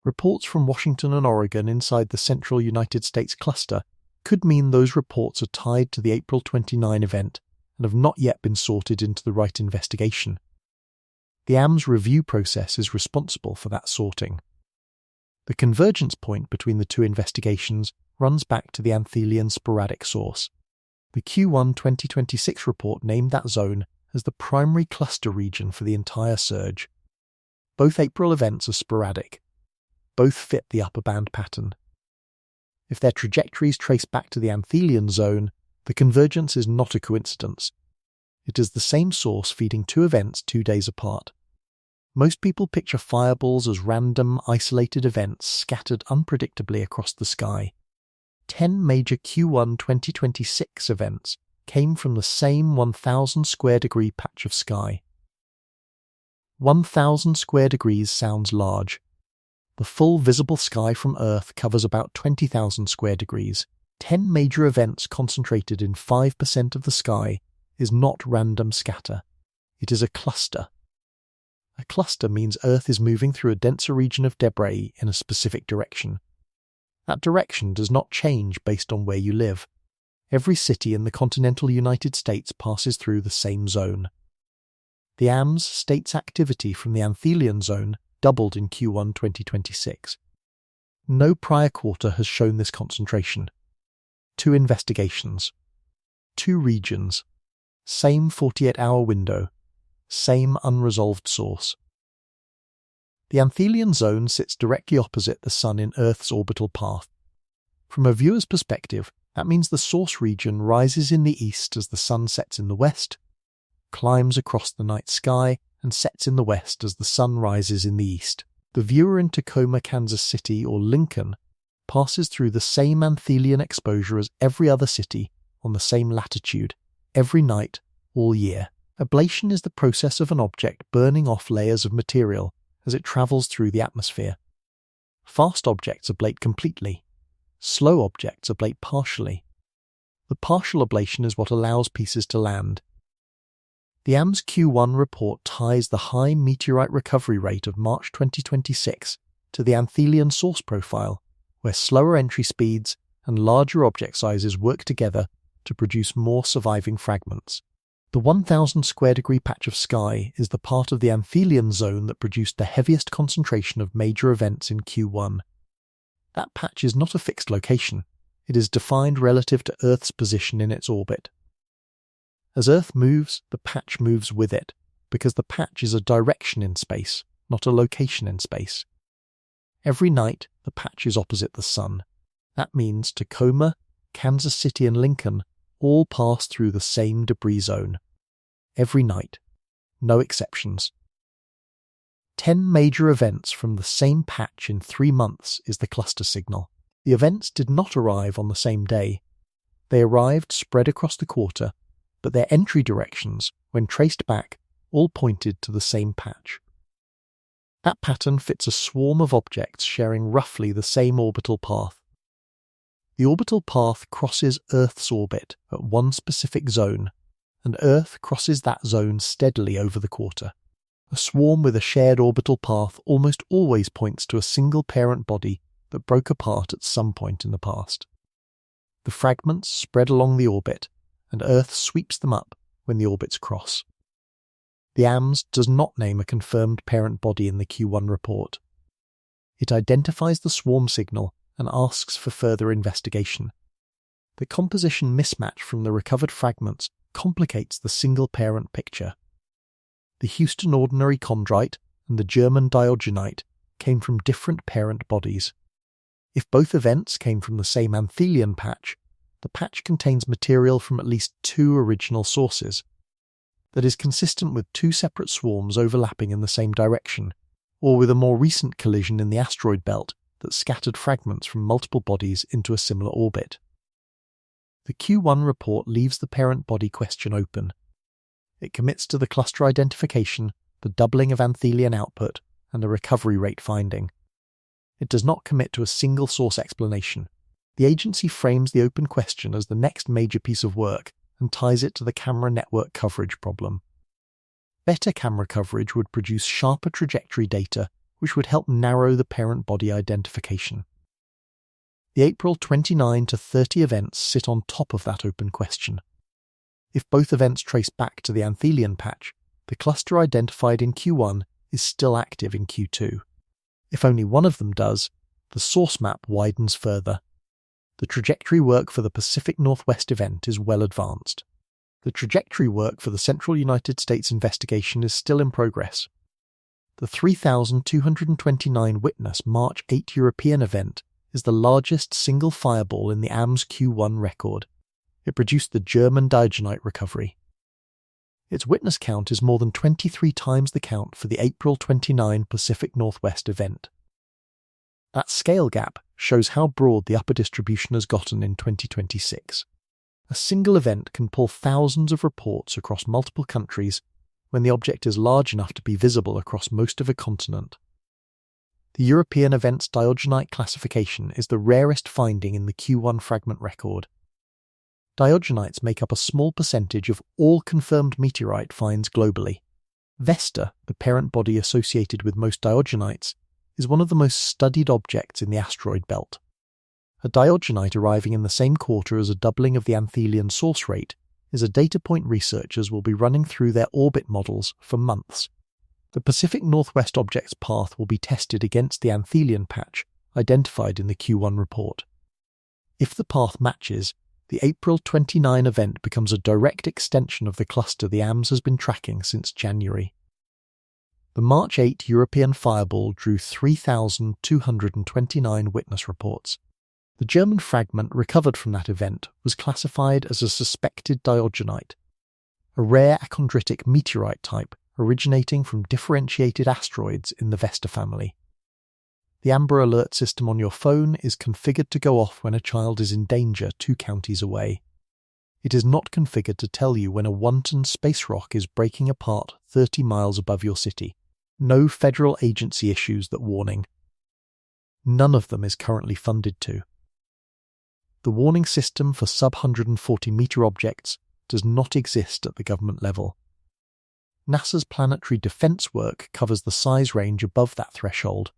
Reports from Washington and Oregon inside the central United States cluster could mean those reports are tied to the April 29 event and have not yet been sorted into the right investigation. The AMS review process is responsible for that sorting. The convergence point between the two investigations runs back to the Anthelian sporadic source. The Q1 2026 report named that zone as the primary cluster region for the entire surge. Both April events are sporadic. Both fit the upper band pattern. If their trajectories trace back to the Anthelian zone, the convergence is not a coincidence. It is the same source feeding 2 events 2 days apart. Most people picture fireballs as random, isolated events scattered unpredictably across the sky. 10 major Q1 2026 events came from the same 1,000 square degree patch of sky. 1,000 square degrees sounds large. The full visible sky from Earth covers about 20,000 square degrees. 10 major events concentrated in 5% of the sky is not random scatter. It is a cluster. A cluster means Earth is moving through a denser region of debris in a specific direction. That direction does not change based on where you live. Every city in the continental United States passes through the same zone. The AMS states activity from the Anthelian zone doubled in Q1 2026. No prior quarter has shown this concentration. 2 investigations. 2 regions. Same 48-hour window. Same unresolved source. The Anthelian zone sits directly opposite the Sun in Earth's orbital path. From a viewer's perspective, that means the source region rises in the east as the Sun sets in the west, climbs across the night sky, and sets in the west as the Sun rises in the east. The viewer in Tacoma, Kansas City, or Lincoln passes through the same Anthelian exposure as every other city on the same latitude, every night, all year. Ablation is the process of an object burning off layers of material as it travels through the atmosphere. Fast objects ablate completely. Slow objects ablate partially. The partial ablation is what allows pieces to land. The AMS Q1 report ties the high meteorite recovery rate of March 2026 to the Anthelian source profile, where slower entry speeds and larger object sizes work together to produce more surviving fragments. The 1,000 square degree patch of sky is the part of the Anthelian zone that produced the heaviest concentration of major events in Q1. That patch is not a fixed location. It is defined relative to Earth's position in its orbit. As Earth moves, the patch moves with it, because the patch is a direction in space, not a location in space. Every night, the patch is opposite the Sun. That means Tacoma, Kansas City and Lincoln all pass through the same debris zone. every night. No exceptions. 10 major events from the same patch in 3 months is the cluster signal. The events did not arrive on the same day. They arrived spread across the quarter, but their entry directions, when traced back, all pointed to the same patch. That pattern fits a swarm of objects sharing roughly the same orbital path. The orbital path crosses Earth's orbit at one specific zone, and Earth crosses that zone steadily over the quarter. A swarm with a shared orbital path almost always points to a single parent body that broke apart at some point in the past. The fragments spread along the orbit, and Earth sweeps them up when the orbits cross. The AMS does not name a confirmed parent body in the Q1 report. It identifies the swarm signal and asks for further investigation. The composition mismatch from the recovered fragments complicates the single parent picture. The Houston ordinary chondrite and the German diogenite came from different parent bodies. If both events came from the same anthelon patch, the patch contains material from at least 2 original sources. That is consistent with 2 separate swarms overlapping in the same direction, or with a more recent collision in the asteroid belt that scattered fragments from multiple bodies into a similar orbit. The Q1 report leaves the parent body question open. It commits to the cluster identification, the doubling of anthelon output, and the recovery rate finding. It does not commit to a single source explanation. The agency frames the open question as the next major piece of work and ties it to the camera network coverage problem. Better camera coverage would produce sharper trajectory data, which would help narrow the parent body identification. The April 29 to 30 events sit on top of that open question. If both events trace back to the anthelon patch, the cluster identified in Q1 is still active in Q2. If only one of them does, the source map widens further. The trajectory work for the Pacific Northwest event is well advanced. The trajectory work for the Central United States investigation is still in progress. The 3,229 witness March 8 European event is the largest single fireball in the AMS Q1 record. It produced the German diogenite recovery. Its witness count is more than 23 times the count for the April 29 Pacific Northwest event. That scale gap shows how broad the upper distribution has gotten in 2026. A single event can pull thousands of reports across multiple countries when the object is large enough to be visible across most of a continent. The European event's diogenite classification is the rarest finding in the Q1 fragment record. Diogenites make up a small percentage of all confirmed meteorite finds globally. Vesta, the parent body associated with most diogenites, is one of the most studied objects in the asteroid belt. A diogenite arriving in the same quarter as a doubling of the anthelon source rate is a data point researchers will be running through their orbit models for months. The Pacific Northwest object's path will be tested against the anthelon patch identified in the Q1 report. If the path matches, the April 29 event becomes a direct extension of the cluster the AMS has been tracking since January. The March 8 European fireball drew 3,229 witness reports. The German fragment recovered from that event was classified as a suspected diogenite, a rare achondritic meteorite type originating from differentiated asteroids in the Vesta family. The Amber Alert system on your phone is configured to go off when a child is in danger 2 counties away. It is not configured to tell you when a 1-ton space rock is breaking apart 30 miles above your city. No federal agency issues that warning. None of them is currently funded to. The warning system for sub-140 meter objects does not exist at the government level. NASA's planetary defense work covers the size range above that threshold.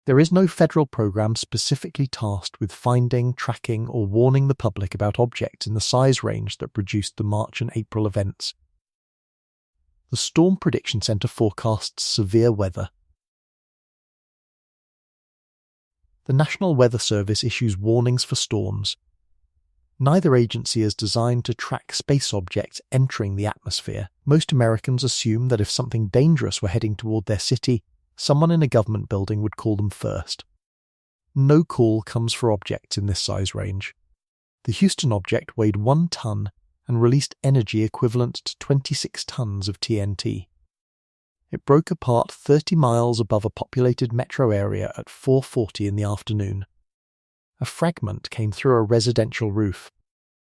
There is no federal program specifically tasked with finding, tracking, or warning the public about objects in the size range that produced the March and April events. The Storm Prediction Center forecasts severe weather. The National Weather Service issues warnings for storms. Neither agency is designed to track space objects entering the atmosphere. Most Americans assume that if something dangerous were heading toward their city, someone in a government building would call them first. No call comes for objects in this size range. The Houston object weighed 1 ton and released energy equivalent to 26 tons of TNT. It broke apart 30 miles above a populated metro area at 4:40 in the afternoon. A fragment came through a residential roof.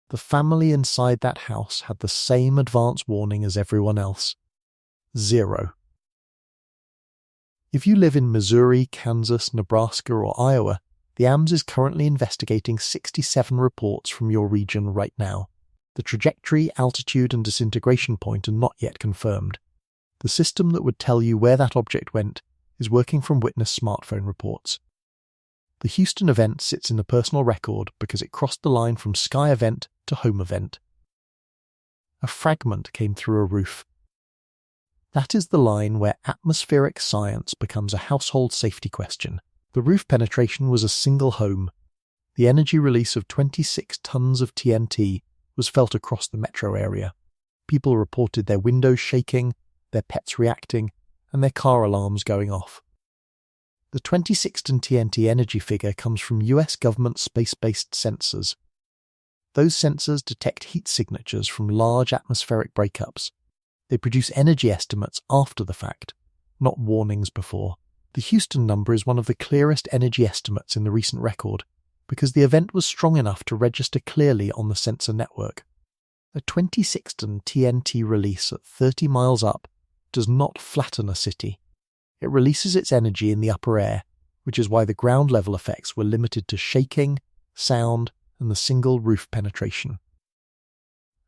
The family inside that house had the same advance warning as everyone else. 0. If you live in Missouri, Kansas, Nebraska, or Iowa, the AMS is currently investigating 67 reports from your region right now. The trajectory, altitude, and disintegration point are not yet confirmed. The system that would tell you where that object went is working from witness smartphone reports. The Houston event sits in the personal record because it crossed the line from sky event to home event. A fragment came through a roof. That is the line where atmospheric science becomes a household safety question. The roof penetration was a single home. The energy release of 26 tons of TNT was felt across the metro area. People reported their windows shaking, their pets reacting, and their car alarms going off. The 26-ton TNT energy figure comes from US government space-based sensors. Those sensors detect heat signatures from large atmospheric breakups. They produce energy estimates after the fact, not warnings before. The Houston number is one of the clearest energy estimates in the recent record, because the event was strong enough to register clearly on the sensor network. A 26-ton TNT release at 30 miles up does not flatten a city. It releases its energy in the upper air, which is why the ground level effects were limited to shaking, sound, and the single roof penetration.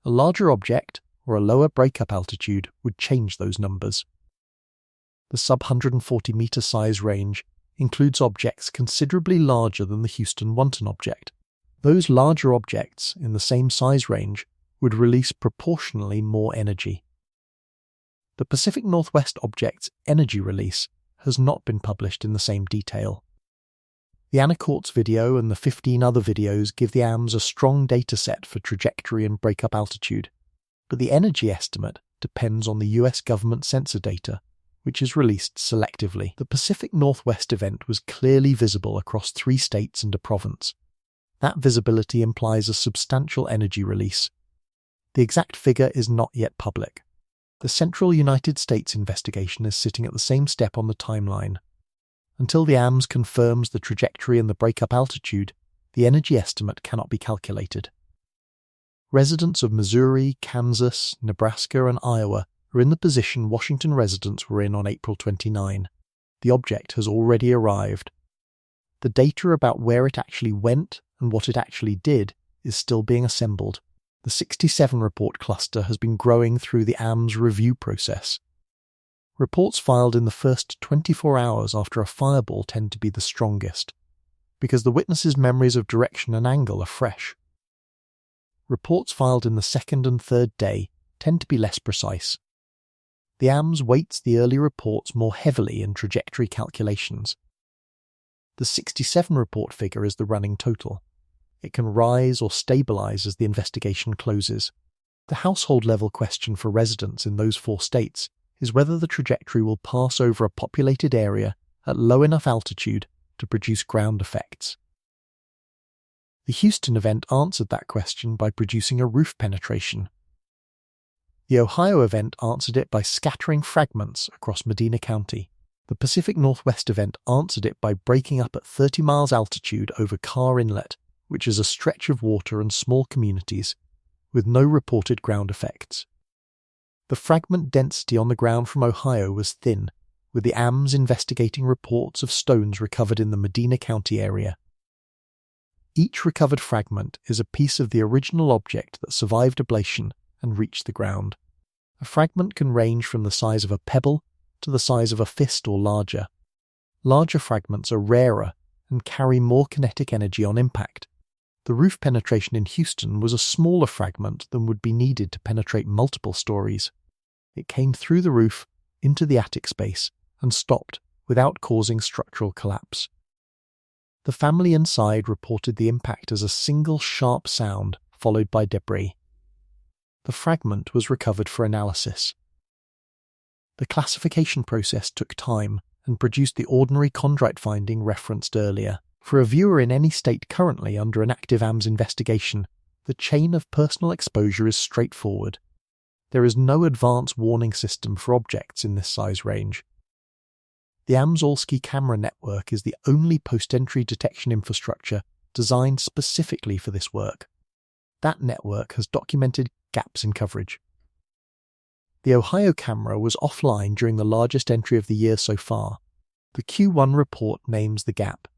A larger object, or a lower breakup altitude, would change those numbers. The sub-140 meter size range includes objects considerably larger than the Houston 1-ton object. Those larger objects in the same size range would release proportionally more energy. The Pacific Northwest object's energy release has not been published in the same detail. The Anacortes video and the 15 other videos give the AMS a strong data set for trajectory and breakup altitude, but the energy estimate depends on the US government sensor data, which is released selectively. The Pacific Northwest event was clearly visible across 3 states and a province. That visibility implies a substantial energy release. The exact figure is not yet public. The Central United States investigation is sitting at the same step on the timeline. Until the AMS confirms the trajectory and the breakup altitude, the energy estimate cannot be calculated. Residents of Missouri, Kansas, Nebraska, and Iowa are in the position Washington residents were in on April 29. The object has already arrived. The data about where it actually went and what it actually did is still being assembled. The 67 report cluster has been growing through the AMS review process. Reports filed in the first 24 hours after a fireball tend to be the strongest, because the witnesses' memories of direction and angle are fresh. Reports filed in the second and third day tend to be less precise. The AMS weights the early reports more heavily in trajectory calculations. The 67 report figure is the running total. It can rise or stabilize as the investigation closes. The household-level question for residents in those 4 states is whether the trajectory will pass over a populated area at low enough altitude to produce ground effects. The Houston event answered that question by producing a roof penetration. The Ohio event answered it by scattering fragments across Medina County. The Pacific Northwest event answered it by breaking up at 30 miles altitude over Carr Inlet, which is a stretch of water and small communities, with no reported ground effects. The fragment density on the ground from Ohio was thin, with the AMS investigating reports of stones recovered in the Medina County area. Each recovered fragment is a piece of the original object that survived ablation and reached the ground. A fragment can range from the size of a pebble to the size of a fist or larger. Larger fragments are rarer and carry more kinetic energy on impact. The roof penetration in Houston was a smaller fragment than would be needed to penetrate multiple stories. It came through the roof into the attic space and stopped without causing structural collapse. The family inside reported the impact as a single sharp sound followed by debris. The fragment was recovered for analysis. The classification process took time and produced the ordinary chondrite finding referenced earlier. For a viewer in any state currently under an active AMS investigation, The chain of personal exposure is straightforward. There is no advanced warning system for objects in this size range. The AMS All-Ski camera network is the only post-entry detection infrastructure designed specifically for this work. That network has documented gaps in coverage. The Ohio camera was offline during the largest entry of the year so far. The Q1 report names the gap.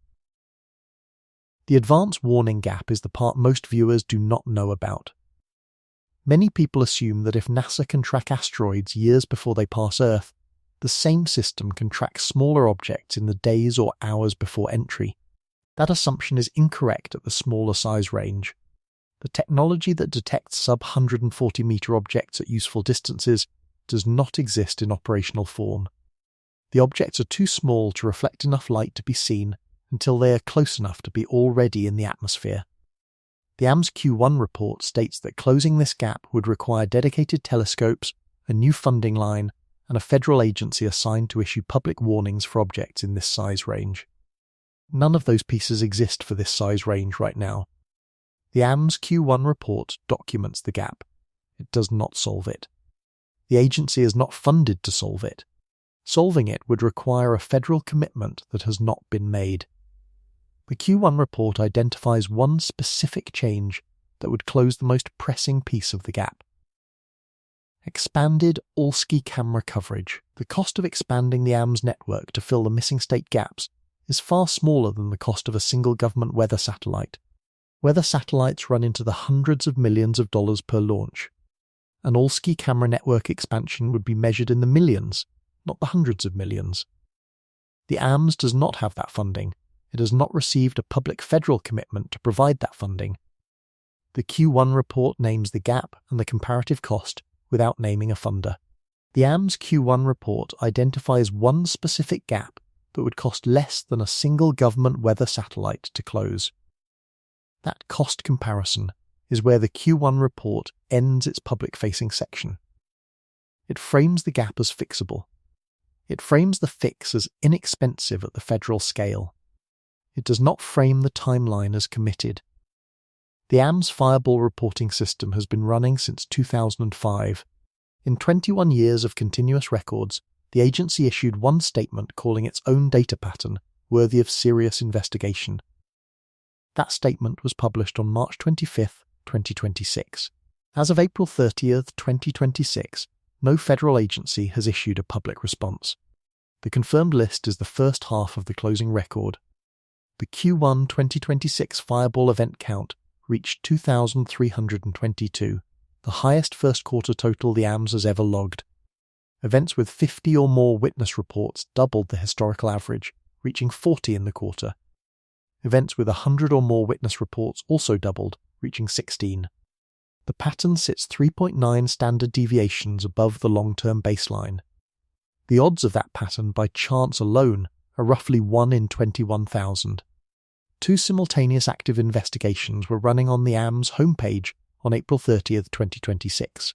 The advanced warning gap is the part most viewers do not know about. Many people assume that if NASA can track asteroids years before they pass Earth, the same system can track smaller objects in the days or hours before entry. That assumption is incorrect at the smaller size range. The technology that detects sub-140 meter objects at useful distances does not exist in operational form. The objects are too small to reflect enough light to be seen until they are close enough to be already in the atmosphere. The AMS Q1 report states that closing this gap would require dedicated telescopes, a new funding line, and a federal agency assigned to issue public warnings for objects in this size range. None of those pieces exist for this size range right now. The AMS Q1 report documents the gap. It does not solve it. The agency is not funded to solve it. Solving it would require a federal commitment that has not been made. The Q1 report identifies one specific change that would close the most pressing piece of the gap. Expanded all-ski camera coverage. The cost of expanding the AMS network to fill the missing state gaps is far smaller than the cost of a single government weather satellite. Weather satellites run into the hundreds of millions of dollars per launch. An all-ski camera network expansion would be measured in the millions, not the hundreds of millions. The AMS does not have that funding. It has not received a public federal commitment to provide that funding. The Q1 report names the gap and the comparative cost without naming a funder. The AMS Q1 report identifies one specific gap that would cost less than a single government weather satellite to close. That cost comparison is where the Q1 report ends its public-facing section. It frames the gap as fixable. It frames the fix as inexpensive at the federal scale. It does not frame the timeline as committed. The AMS Fireball reporting system has been running since 2005. In 21 years of continuous records, the agency issued one statement calling its own data pattern worthy of serious investigation. That statement was published on March 25, 2026. As of April 30, 2026, no federal agency has issued a public response. The confirmed list is the first half of the closing record. The Q1 2026 Fireball event count reached 2,322, the highest first quarter total the AMS has ever logged. Events with 50 or more witness reports doubled the historical average, reaching 40 in the quarter. Events with 100 or more witness reports also doubled, reaching 16. The pattern sits 3.9 standard deviations above the long-term baseline. The odds of that pattern by chance alone are roughly 1 in 21,000. Two simultaneous active investigations were running on the AMS homepage on April 30, 2026.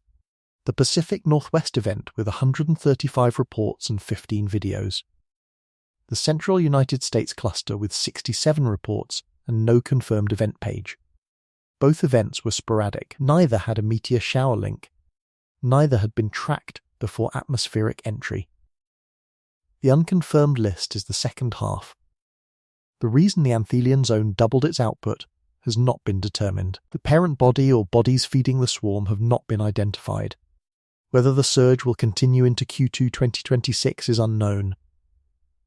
The Pacific Northwest event with 135 reports and 15 videos. The Central United States cluster with 67 reports and no confirmed event page. Both events were sporadic. Neither had a meteor shower link. Neither had been tracked before atmospheric entry. The unconfirmed list is the second half. The reason the Anthelon zone doubled its output has not been determined. The parent body or bodies feeding the swarm have not been identified. Whether the surge will continue into Q2 2026 is unknown.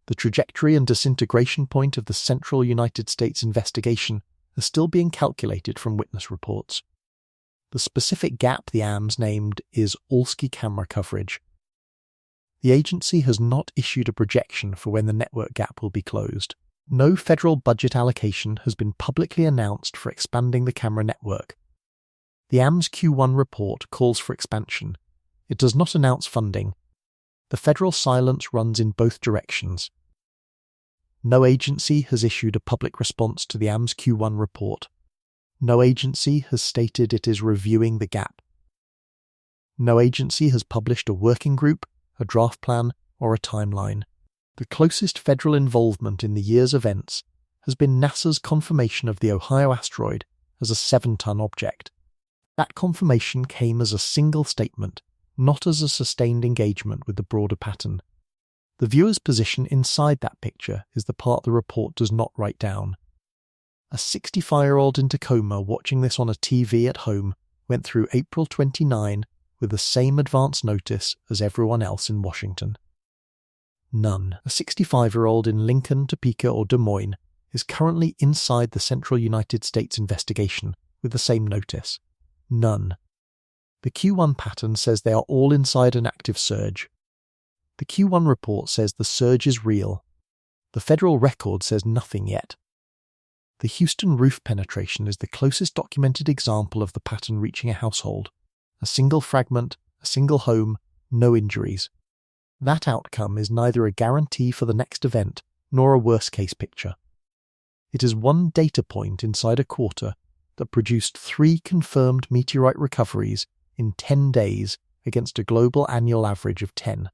The trajectory and disintegration point of the Central United States investigation are still being calculated from witness reports. The specific gap the AMS named is all-ski camera coverage. The agency has not issued a projection for when the network gap will be closed. No federal budget allocation has been publicly announced for expanding the camera network. The AMS Q1 report calls for expansion. It does not announce funding. The federal silence runs in both directions. No agency has issued a public response to the AMS Q1 report. No agency has stated it is reviewing the gap. No agency has published a working group, a draft plan, or a timeline. The closest federal involvement in the year's events has been NASA's confirmation of the Ohio asteroid as a 7-ton object. That confirmation came as a single statement, not as a sustained engagement with the broader pattern. The viewer's position inside that picture is the part the report does not write down. A 65-year-old in Tacoma watching this on a TV at home went through April 29 with the same advance notice as everyone else in Washington. None. A 65-year-old in Lincoln, Topeka, or Des Moines is currently inside the Central United States investigation with the same notice. None. The Q1 pattern says they are all inside an active surge. The Q1 report says the surge is real. The federal record says nothing yet. The Houston roof penetration is the closest documented example of the pattern reaching a household. A single fragment, a single home, no injuries. That outcome is neither a guarantee for the next event nor a worst-case picture. It is one data point inside a quarter that produced 3 confirmed meteorite recoveries in 10 days against a global annual average of 10.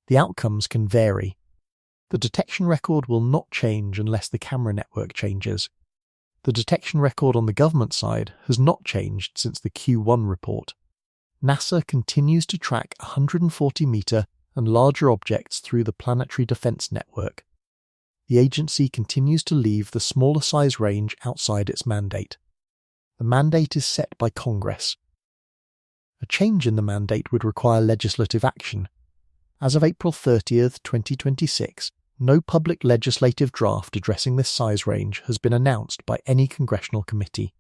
The outcomes can vary. The detection record will not change unless the camera network changes. The detection record on the government side has not changed since the Q1 report. NASA continues to track 140-meter and larger objects through the Planetary Defense Network. The agency continues to leave the smaller size range outside its mandate. The mandate is set by Congress. A change in the mandate would require legislative action. As of April 30th, 2026, no public legislative draft addressing this size range has been announced by any congressional committee.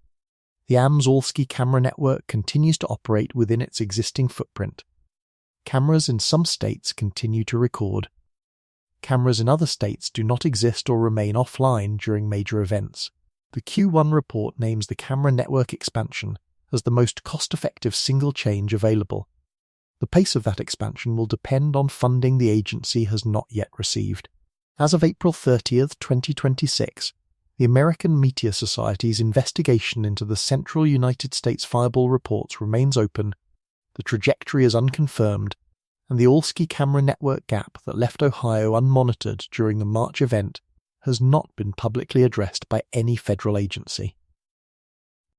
The AMS camera network continues to operate within its existing footprint. Cameras in some states continue to record. Cameras in other states do not exist or remain offline during major events. The Q1 report names the camera network expansion as the most cost-effective single change available. The pace of that expansion will depend on funding the agency has not yet received. As of April 30th, 2026, the American Meteor Society's investigation into the Central United States fireball reports remains open, the trajectory is unconfirmed, and the Allski camera network gap that left Ohio unmonitored during the March event has not been publicly addressed by any federal agency.